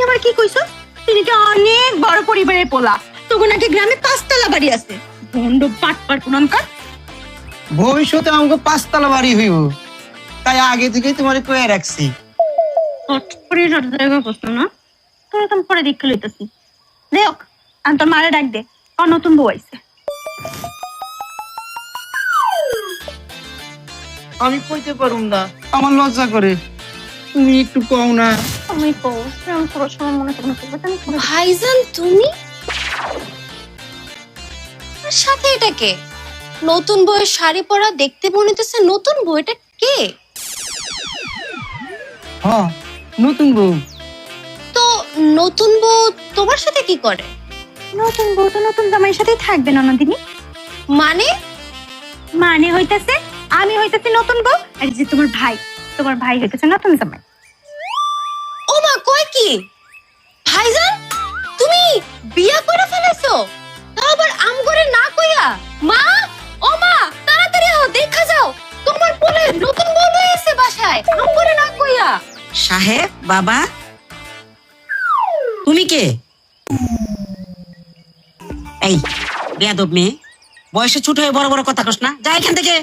আবার কি কইছো? তিনি কি অনেক বড় পরিবারের পোলা, তবু নাকি গ্রামে 5 তলা বাড়ি আছে। ভন্ড পাটপার কোনকার। ভবিষ্যতে আমাকে 5 তলা বাড়ি হইব, তাই আগে থেকে তোমার কয়ে রাখছি। হট করে জায়গা করছো না, তো এখন পরে দেখে লইতেছি। দেখ আমি তোর মারে ডাক দে, আর নতুন বউ আইছে। আমি কইতে পারুম না, আমার লজ্জা করে। তুমি একটু কও না। আমি তো আমি পুরো সময় মনে করতে পারবো। ভাইজান তুমি? আর সাথে এটা কে? নতুন বউয়ের শাড়ি পরা দেখতে মনে হচ্ছে নতুন বউ, এটা কে? হ্যাঁ, নতুন বউ। তো নতুন বউ তোমার সাথে কি করে? নতুন বউ তো নতুন জামাইয়ের সাথেই থাকবে না নন্দিনী। মানে? মানে হইতেছে আমি হইতেছি নতুন বউ, আর যে তোমার ভাই হইতেছে নতুন জামাই। ও মা, কয় কি? ভাইজান তুমি বিয়া করে ফেলেছো, তাও আবার আমগরে না কইয়া? মা, ও মা, তাড়াতাড়ি আও, দেখা যাও তোমার পোলে নতুন বউ লয়ে এসে বাসায়, আমগরে না কইয়া। সাহেব বাবা, তুমি কে? এই বেয়াদব মেয়ে, বয়সে ছোট হয়ে বড় বড় কথা কস না, যা এখান থেকে।